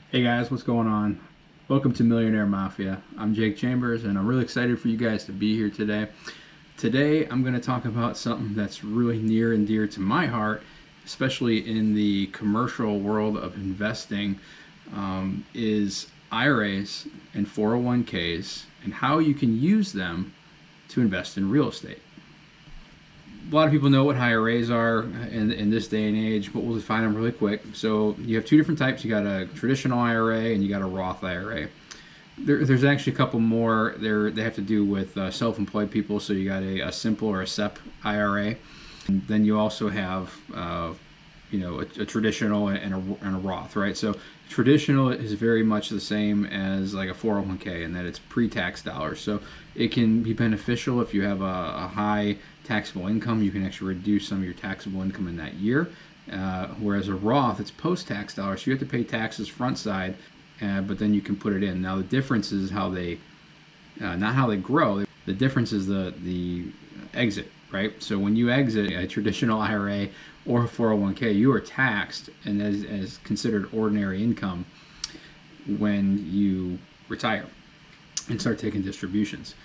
Hey guys, what's going on? Welcome to Millionaire Mafia. I'm Jake Chambers and I'm really excited for you guys to be here today. Today I'm going to talk about something that's really near and dear to my heart, especially in the commercial world of investing, is IRAs and 401ks and how you can use them to invest in real estate. A lot of people know what IRAs are in this day and age, but we'll define them really quick. So you have two different types. You got a traditional IRA and you got a Roth IRA. There's actually a couple more. They have to do with self-employed people. So you got a simple or a SEP IRA. And then you also have a traditional and a Roth, right? So traditional is very much the same as like a 401k in that it's pre-tax dollars. So it can be beneficial if you have a high taxable income. You can actually reduce some of your taxable income in that year. Whereas a Roth, it's post-tax dollars. So you have to pay taxes front side, but then you can put it in. Now the difference is how they, not how they grow. The difference is the exit, right? So when you exit a traditional IRA or a 401k, you are taxed and as considered ordinary income when you retire and start taking distributions.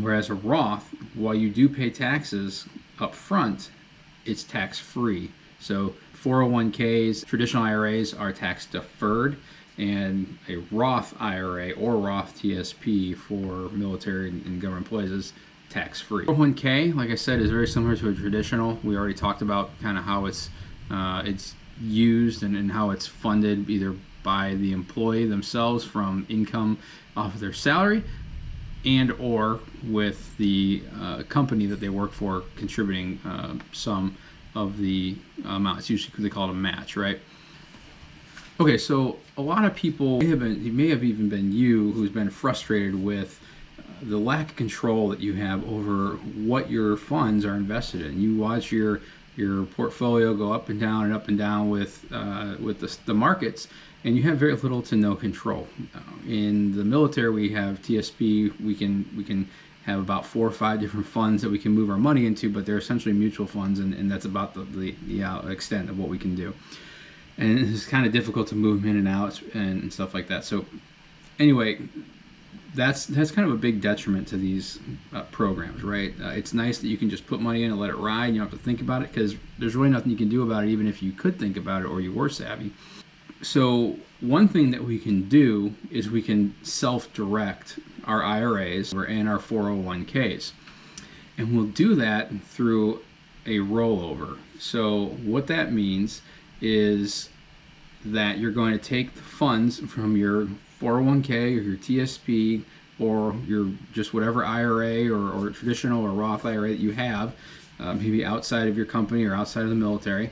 Whereas a Roth, while you do pay taxes up front, it's tax-free. So 401ks, traditional IRAs are tax deferred, and a Roth IRA or Roth TSP for military and government employees is tax-free. 401k, like I said, is very similar to a traditional. We already talked about kind of how it's used and how it's funded either by the employee themselves from income off of their salary and or with the company that they work for contributing some of the amount. It's usually they call it a match, right? Okay, so a lot of people it may have even been you who's been frustrated with the lack of control that you have over what your funds are invested in. You watch your portfolio go up and down with the markets, and you have very little to no control. In the military, we have TSP. We can have about 4 or 5 different funds that we can move our money into, but they're essentially mutual funds, and that's about the extent of what we can do. And it's kind of difficult to move them in and out and stuff like that. So anyway, that's kind of a big detriment to these programs, right? It's nice that you can just put money in and let it ride, and you don't have to think about it because there's really nothing you can do about it, even if you could think about it or you were savvy. So one thing that we can do is we can self-direct our IRAs and our 401ks. And we'll do that through a rollover. So what that means is that you're going to take the funds from your 401k or your TSP or your just whatever IRA or traditional or Roth IRA that you have, maybe outside of your company or outside of the military,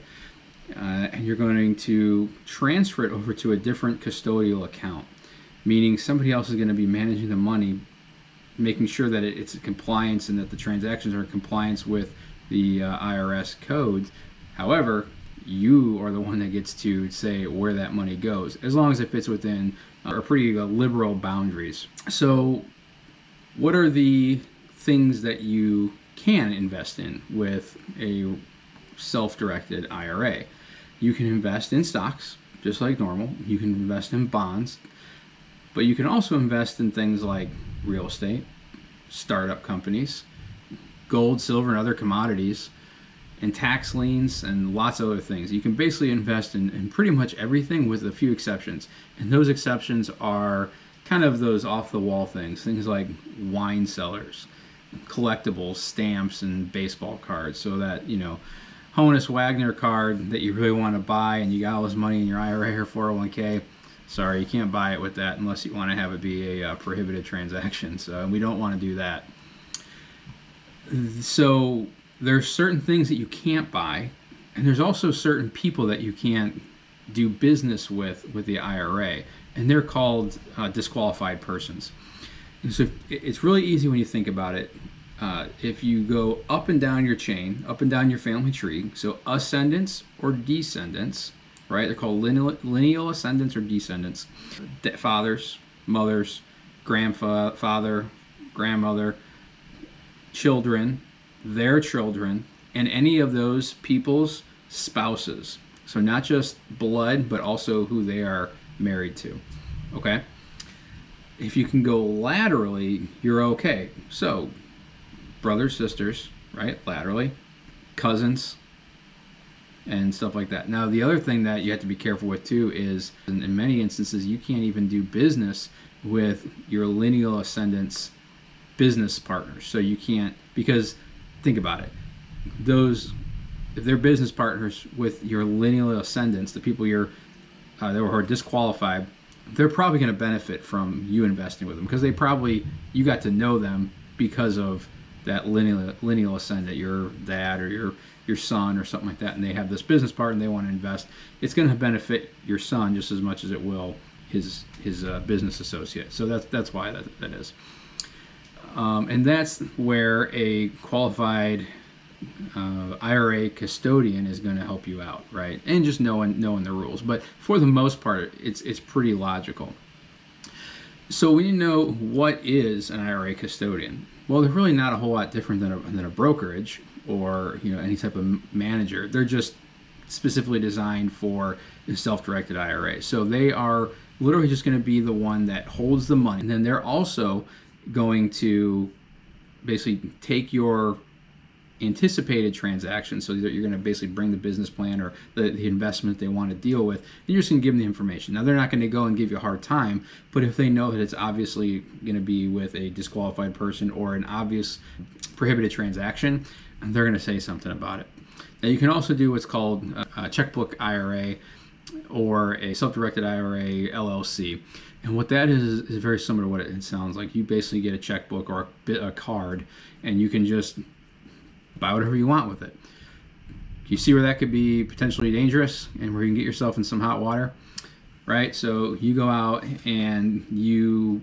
and you're going to transfer it over to a different custodial account, meaning somebody else is going to be managing the money, making sure that it's in compliance and that the transactions are in compliance with the IRS codes. However, you are the one that gets to say where that money goes, as long as it fits within pretty liberal boundaries. So what are the things that you can invest in with a self-directed IRA? You can invest in stocks, just like normal. You can invest in bonds, but you can also invest in things like real estate, startup companies, gold, silver, and other commodities, and tax liens, and lots of other things. You can basically invest in pretty much everything with a few exceptions. And those exceptions are kind of those off-the-wall things like wine cellars, collectibles, stamps, and baseball cards. So that, Honus Wagner card that you really want to buy and you got all this money in your IRA or 401k, sorry, you can't buy it with that unless you want to have it be a prohibited transaction. So we don't want to do that. So there's certain things that you can't buy, and there's also certain people that you can't do business with the IRA, and they're called disqualified persons. And so it's really easy when you think about it. If you go up and down your chain, up and down your family tree, so ascendants or descendants, right? They're called lineal ascendants or descendants. Fathers, mothers, grandfather, grandmother, children, their children, and any of those people's spouses. So not just blood, but also who they are married to. Okay? If you can go laterally, you're okay. So, brothers, sisters, right? Laterally, cousins, and stuff like that. Now, the other thing that you have to be careful with too is, in many instances, you can't even do business with your lineal ascendants business partners. So you can't, because think about it, those, if they're business partners with your lineal ascendants, the people that were disqualified, they're probably going to benefit from you investing with them, because you got to know them because of that lineal ascendant, your dad or your son or something like that, and they have this business partner and they want to invest. It's going to benefit your son just as much as it will his business associate. So that's why that is. And that's where a qualified IRA custodian is going to help you out, right? And just knowing the rules. But for the most part, it's pretty logical. So when you know what is an IRA custodian, well, they're really not a whole lot different than a brokerage or any type of manager. They're just specifically designed for self-directed IRA. So they are literally just going to be the one that holds the money, and then they're also going to basically take your anticipated transaction, so that you're going to basically bring the business plan or the investment they want to deal with, and you're just going to give them the information. Now, they're not going to go and give you a hard time, but if they know that it's obviously going to be with a disqualified person or an obvious prohibited transaction, they're going to say something about it. Now, you can also do what's called a checkbook IRA or a self-directed IRA LLC. And what that is very similar to what it sounds like. You basically get a checkbook or a card, and you can just buy whatever you want with it. You see where that could be potentially dangerous and where you can get yourself in some hot water, right? So you go out and you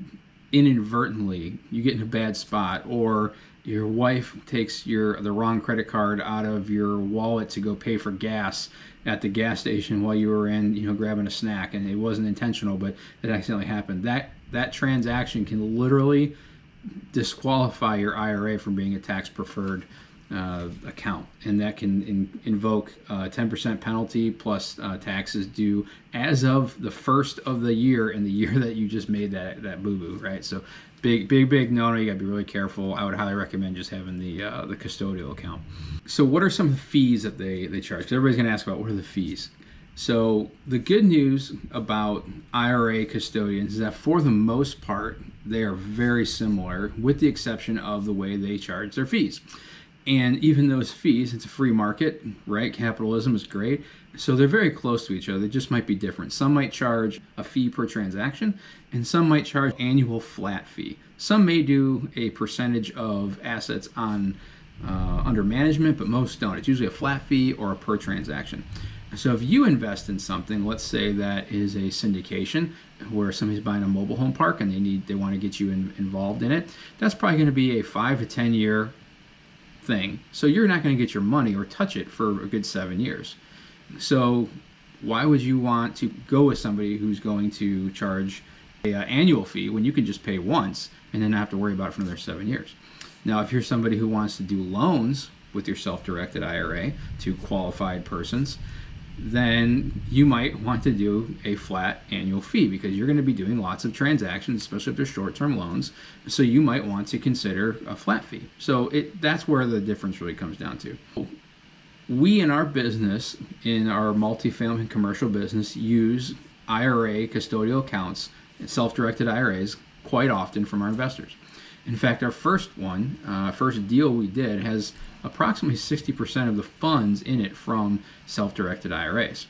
inadvertently, you get in a bad spot, or your wife takes the wrong credit card out of your wallet to go pay for gas at the gas station while you were in, grabbing a snack, and it wasn't intentional, but it accidentally happened. That transaction can literally disqualify your IRA from being a tax preferred account, and that can invoke 10% penalty plus taxes due as of the first of the year in the year that you just made that boo-boo, right? So big no. You gotta be really careful. I would highly recommend just having the custodial account. So what are some of the fees that they charge? Because everybody's gonna ask about what are the fees. So the good news about IRA custodians is that for the most part, they are very similar, with the exception of the way they charge their fees. And even those fees, it's a free market, right? Capitalism is great. So they're very close to each other. They just might be different. Some might charge a fee per transaction, and some might charge annual flat fee. Some may do a percentage of assets on under management, but most don't. It's usually a flat fee or a per transaction. So if you invest in something, let's say that is a syndication where somebody's buying a mobile home park and they want to get you involved in it, that's probably going to be a 5 to 10 year thing. So you're not going to get your money or touch it for a good 7 years. So why would you want to go with somebody who's going to charge an annual fee when you can just pay once and then not have to worry about it for another 7 years? Now, if you're somebody who wants to do loans with your self-directed IRA to qualified persons, then you might want to do a flat annual fee, because you're going to be doing lots of transactions, especially if they're short-term loans. So you might want to consider a flat fee. So that's where the difference really comes down to. We in our business, in our multifamily and commercial business, use IRA custodial accounts, self-directed IRAs, quite often from our investors. In fact, our first deal we did has approximately 60% of the funds in it from self-directed IRAs.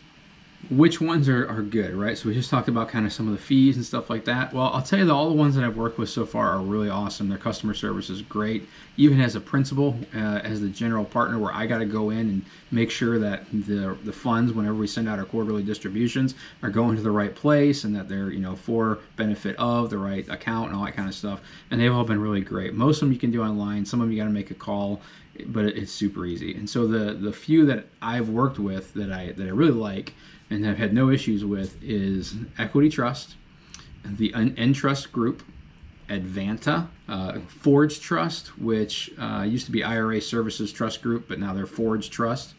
Which ones are good, right? So we just talked about kind of some of the fees and stuff like that. Well, I'll tell you that all the ones that I've worked with so far are really awesome. Their customer service is great. Even as a principal, as the general partner, where I got to go in and make sure that the funds, whenever we send out our quarterly distributions, are going to the right place, and that they're for benefit of the right account and all that kind of stuff. And they've all been really great. Most of them you can do online. Some of them you got to make a call, but it's super easy. And so the few that I've worked with that I really like and have had no issues with is Equity Trust, the Entrust Group, Advanta, Forge Trust, which used to be IRA Services Trust Group, but now they're Forge Trust,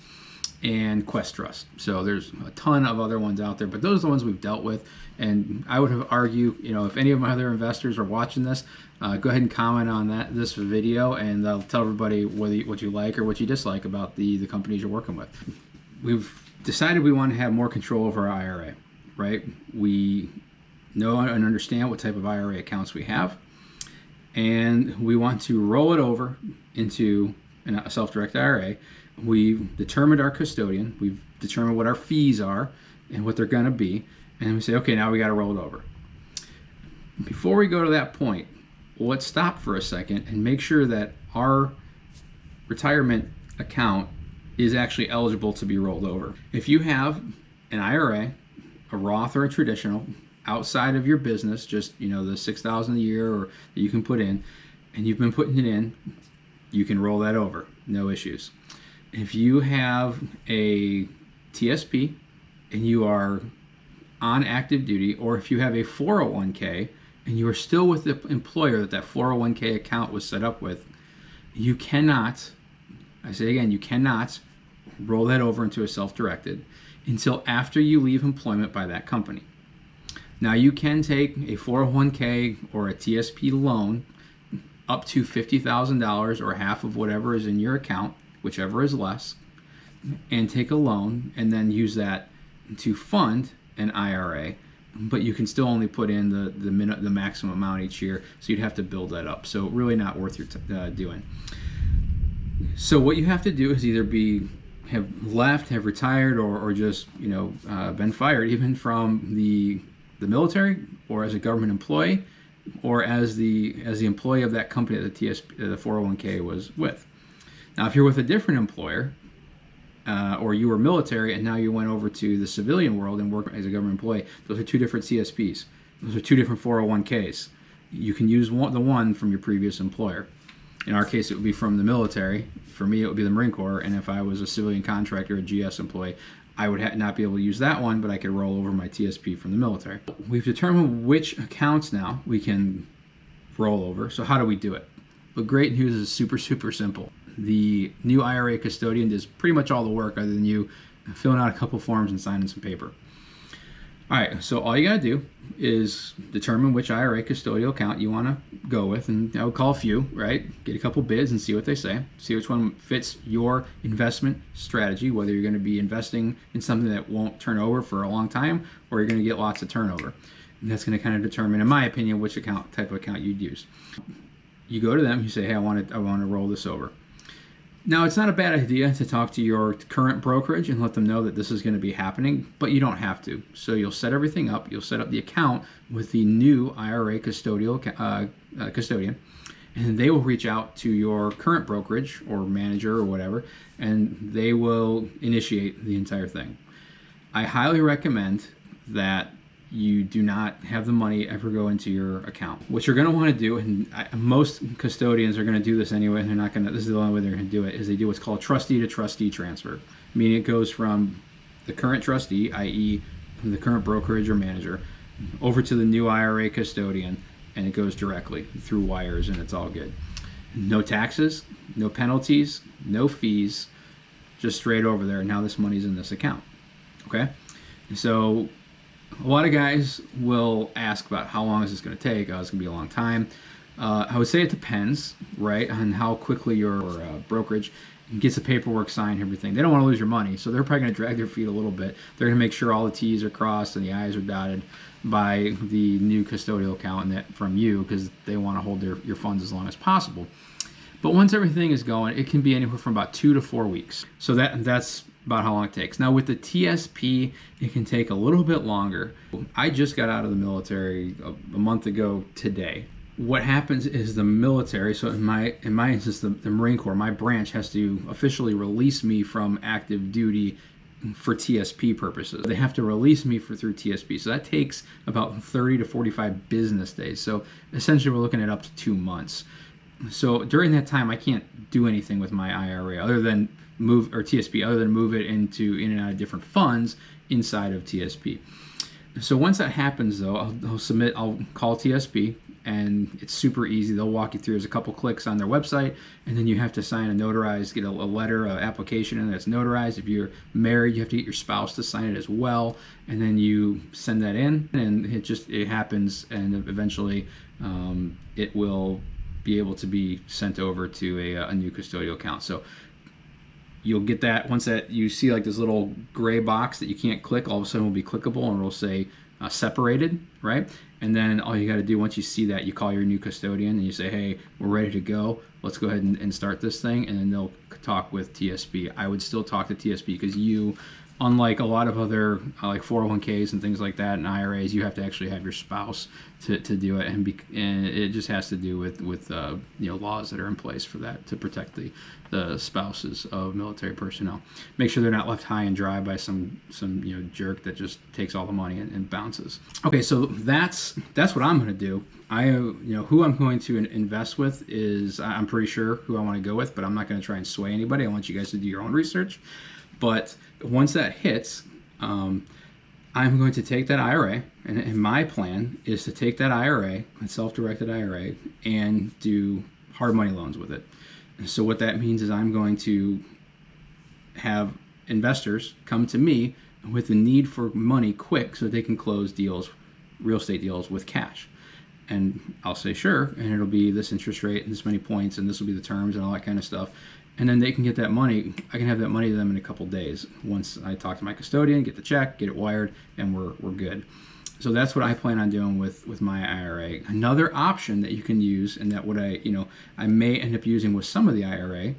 and Quest Trust. So there's a ton of other ones out there, but those are the ones we've dealt with. And I would have argued, if any of my other investors are watching this, go ahead and comment on this video, and I'll tell everybody what you like or what you dislike about the companies you're working with. We've decided we want to have more control over our IRA, right? We know and understand what type of IRA accounts we have, and we want to roll it over into a self-directed IRA. We've determined our custodian, we've determined what our fees are and what they're going to be, and we say, okay, now we got to roll it over. Before we go to that point, let's stop for a second and make sure that our retirement account is actually eligible to be rolled over. If you have an IRA, a Roth or a traditional, outside of your business, just the $6,000 a year or that you can put in, and you've been putting it in, you can roll that over, no issues. If you have a TSP and you are on active duty, or if you have a 401k and you are still with the employer that 401k account was set up with, you cannot, I say again, you cannot roll that over into a self-directed until after you leave employment by that company. Now you can take a 401k or a TSP loan up to $50,000 or half of whatever is in your account, whichever is less, and take a loan and then use that to fund an IRA, but you can still only put in the maximum amount each year, so you'd have to build that up. So really not worth your doing. So what you have to do is either have left, have retired, or just been fired, even from the military, or as a government employee, or as the employee of that company that the 401k was with. Now, if you're with a different employer, or you were military and now you went over to the civilian world and work as a government employee, those are two different CSPs. Those are two different 401ks. You can use the one from your previous employer. In our case, it would be from the military. For me, it would be the Marine Corps. And if I was a civilian contractor, a GS employee, I would not be able to use that one, but I could roll over my TSP from the military. We've determined which accounts now we can roll over. So how do we do it? The great news is super, super simple. The new IRA Custodian does pretty much all the work other than you filling out a couple forms and signing some paper. All right, so all you got to do is determine which IRA custodial account you want to go with, and I would call a few, right? Get a couple bids and see what they say. See which one fits your investment strategy, whether you're going to be investing in something that won't turn over for a long time or you're going to get lots of turnover. And that's going to kind of determine, in my opinion, which type of account you'd use. You go to them, you say, hey, I want to roll this over. Now, it's not a bad idea to talk to your current brokerage and let them know that this is going to be happening, but you don't have to. So you'll set everything up. You'll set up the account with the new IRA custodian, and they will reach out to your current brokerage or manager or whatever, and they will initiate the entire thing. I highly recommend that you do not have the money ever go into your account. What you're going to want to do, and most custodians are going to do this anyway, and they're not going to, this is the only way they're going to do it, is they do what's called trustee to trustee transfer. Meaning it goes from the current trustee, i.e. the current brokerage or manager, over to the new IRA custodian, and it goes directly through wires, and it's all good. No taxes, no penalties, no fees, just straight over there. Now this money's in this account. Okay? So a lot of guys will ask about how long is this going to take? Oh, it's going to be a long time. I would say it depends, right, on how quickly your brokerage gets the paperwork signed and everything. They don't want to lose your money, so they're probably going to drag their feet a little bit. They're going to make sure all the T's are crossed and the I's are dotted by the new custodial account and that from you, because they want to hold your funds as long as possible. But once everything is going, it can be anywhere from about 2 to 4 weeks. So that's about how long it takes. Now with the TSP, it can take a little bit longer. I just got out of the military a month ago today. What happens is the military, so in my instance, the Marine Corps, my branch has to officially release me from active duty for TSP purposes. They have to release me through TSP. So that takes about 30 to 45 business days. So essentially we're looking at up to 2 months. So during that time, I can't do anything with my IRA other than move it into in and out of different funds inside of TSP. So once that happens, though, I'll call TSP, and it's super easy. They'll walk you through. There's a couple clicks on their website, and then you have to sign a notarized, get a letter, an application in that's notarized. If you're married, you have to get your spouse to sign it as well, and then you send that in, and it happens, and eventually it will be able to be sent over to a new custodial account. So you'll get that once that you see like this little gray box that you can't click, all of a sudden will be clickable and it'll say separated, right? And then all you got to do once you see that, you call your new custodian and you say, hey, we're ready to go. Let's go ahead and start this thing. And then they'll talk with TSP. I would still talk to TSP because unlike a lot of other like 401ks and things like that and IRAs, you have to actually have your spouse to do it, and it just has to do with laws that are in place for that to protect the spouses of military personnel. Make sure they're not left high and dry by some jerk that just takes all the money and bounces. Okay, so that's what I'm going to do. Who I'm going to invest with is, I'm pretty sure who I want to go with, but I'm not going to try and sway anybody. I want you guys to do your own research. But once that hits, I'm going to take that IRA, and my plan is to take that IRA, a self-directed IRA, and do hard money loans with it. And so what that means is I'm going to have investors come to me with the need for money quick so they can close deals, real estate deals, with cash. And I'll say sure, and it'll be this interest rate and this many points, and this will be the terms and all that kind of stuff. And then they can get that money. I can have that money to them in a couple days. Once I talk to my custodian, get the check, get it wired, and we're good. So that's what I plan on doing with my IRA. Another option that you can use, and that what I may end up using with some of the IRA,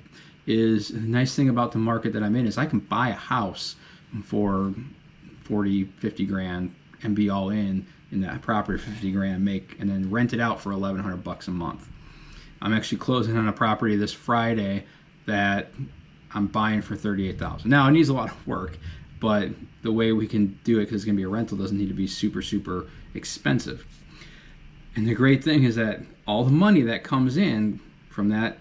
is the nice thing about the market that I'm in is I can buy a house for 40, 50 grand and be all in that property for 50 grand, and then rent it out for $1,100 a month. I'm actually closing on a property this Friday that I'm buying for $38,000. Now it needs a lot of work, but the way we can do it, because it's going to be a rental, doesn't need to be super, super expensive. And the great thing is that all the money that comes in from that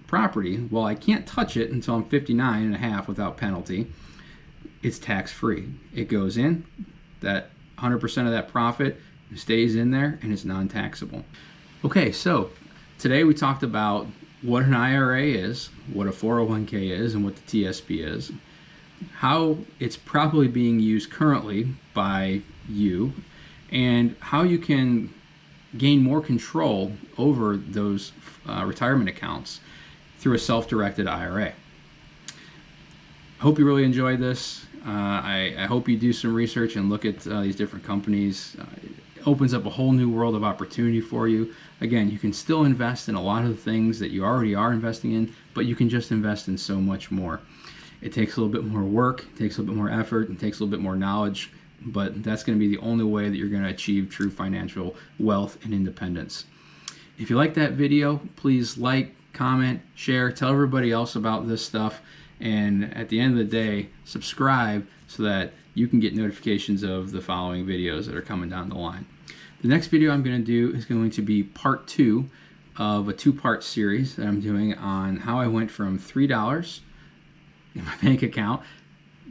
property, well, I can't touch it until I'm 59 and a half without penalty. It's tax free. It goes in, that 100% of that profit stays in there, and it's non-taxable. Okay, so today we talked about what an IRA is, what a 401k is, and what the TSP is, how it's probably being used currently by you, and how you can gain more control over those retirement accounts through a self-directed IRA. I hope you really enjoyed this. I hope you do some research and look at these different companies. It opens up a whole new world of opportunity for you. Again, you can still invest in a lot of the things that you already are investing in, but you can just invest in so much more. It takes a little bit more work, it takes a little bit more effort, it takes a little bit more knowledge, but that's going to be the only way that you're going to achieve true financial wealth and independence. If you like that video, please like, comment, share, tell everybody else about this stuff, and at the end of the day, subscribe so that you can get notifications of the following videos that are coming down the line. The next video I'm going to do is going to be part 2 of a 2-part series that I'm doing on how I went from $3 in my bank account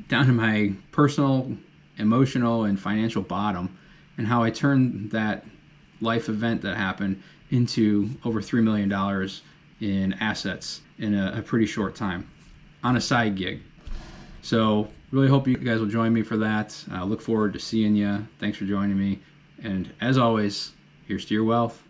down to my personal, emotional, and financial bottom, and how I turned that life event that happened into over $3 million in assets in a pretty short time on a side gig. So really hope you guys will join me for that. I look forward to seeing you. Thanks for joining me. And as always, here's to your wealth.